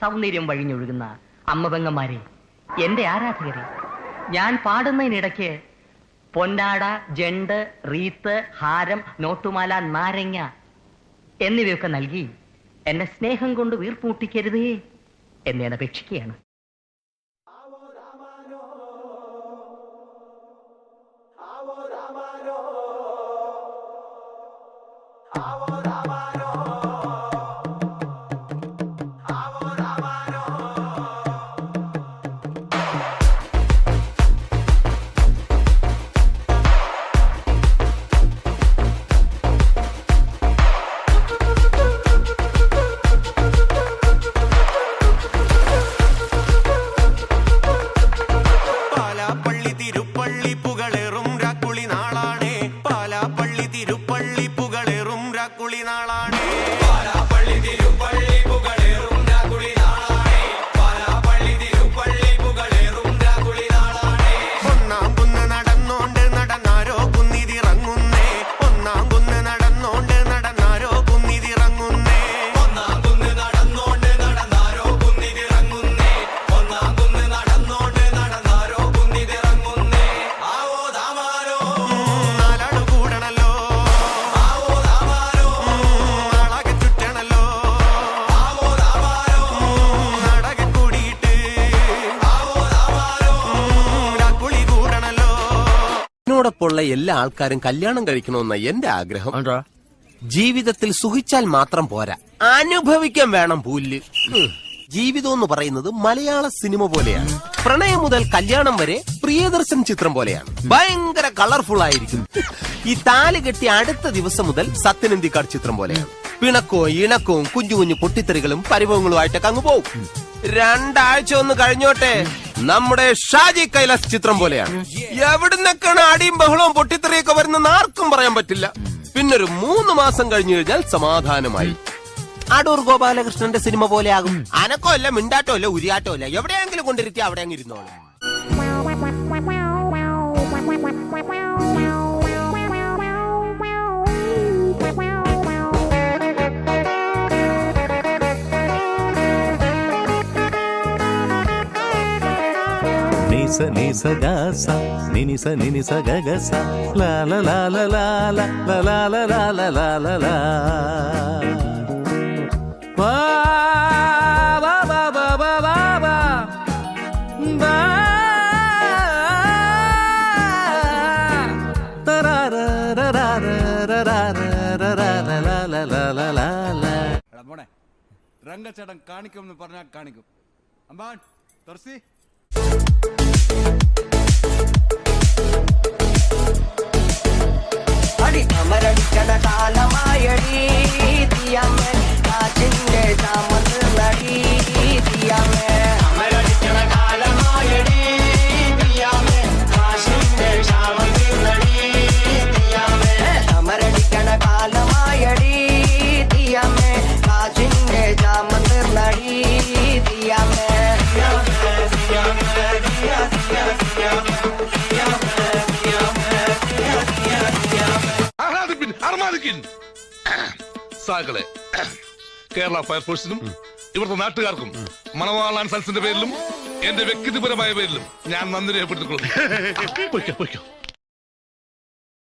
സൗന്ദര്യം വഴിഞ്ഞൊഴുകുന്ന അമ്മപെങ്ങന്മാരെ, എന്റെ ആരാധകരെ, ഞാൻ പാടുന്നതിനിടയ്ക്ക് പൊന്നാട, ജണ്ട്, റീത്ത്, ഹാരം, നോട്ടുമാല, നാരങ്ങ എന്നിവയൊക്കെ നൽകി എന്നെ സ്നേഹം കൊണ്ട് വീർപ്പൂട്ടിക്കരുതേ എന്ന് ഞാൻ അപേക്ഷിക്കുകയാണ്. ോടൊപ്പമുള്ള എല്ലാ ആൾക്കാരും കല്യാണം കഴിക്കണമെന്ന എന്റെ ആഗ്രഹം. ജീവിതത്തിൽ സുഖിച്ചാൽ മാത്രം പോരാ, അനുഭവിക്കാൻ വേണം പുല്ല്. ജീവിതം എന്ന് പറയുന്നത് മലയാള സിനിമ പോലെയാണ്. പ്രണയം മുതൽ കല്യാണം വരെ പ്രിയദർശൻ ചിത്രം പോലെയാണ്. ഭയങ്കര കളർഫുൾ ആയിരിക്കും. ഈ താലി കെട്ടി അടുത്ത ദിവസം മുതൽ സത്യനന്ദിക്കാട് ചിത്രം പോലെയാണ്. പിണക്കവും ഇണക്കവും കുഞ്ഞു കുഞ്ഞു പൊട്ടിത്തെറികളും പരിഭവങ്ങളുമായിട്ടൊക്കെ അങ്ങ് പോകും. 2 ആഴ്ച ഒന്ന് കഴിഞ്ഞോട്ടെ, നമ്മുടെ ഷാജി കൈലാസ് ചിത്രം പോലെയാണ്. എവിടുന്നൊക്കെയാണ് അടിയും ബഹളവും പൊട്ടിത്തെറിയൊക്കെ വരുന്നെന്ന് ആർക്കും പറയാൻ പറ്റില്ല. പിന്നൊരു 3 മാസം കഴിഞ്ഞു കഴിഞ്ഞാൽ സമാധാനമായി. അടൂർ ഗോപാലകൃഷ്ണന്റെ സിനിമ പോലെയാകും. അനക്കോ അല്ല, മിണ്ടാട്ടോ അല്ല, ഉരിയാട്ടോ അല്ല, എവിടെയെങ്കിലും കൊണ്ടിരുത്തി അവിടെ അങ്ങ് ഇരുന്നോളൂ. Nisa nisa gasa, ninisa ninisa gagasa, la la la la la la la la la la la la la la. Ba ba ba ba ba ba ba. Ba. Ta ra ra ra ra ra ra ra ra la la la la la la la. എടാ മോനെ, രംഗച്ചേട്ടൻ കാണിക്കുമെന്ന് പറഞ്ഞാൽ കാണിക്കും. അമ്പാൻ തുറസി. അമരടിക്കട കാലമായടി തീയമ്മേ, കാറ്റിന്റെ ചാമന്ന് നടി തീയമ്മേ. അമരടിക്കട കാലമായടി തീയമ്മേ, കാറ്റിന്റെ ചാമന്ന് നടി തീയമ്മേ. അമരടിക്കട കാലമായടി തീയമ്മേ, കാറ്റിന്റെ ചാമന്ന് നടി തീയമ്മേ. സാകളെ, കേരള ഫയർഫോഴ്സിനും ഇവിടുത്തെ നാട്ടുകാർക്കും മണവാളാൻ സൽസിന്റെ പേരിലും എന്റെ വ്യക്തിപരമായ പേരിലും ഞാൻ നന്ദി രേഖപ്പെടുത്തിക്കൊള്ളുന്നു.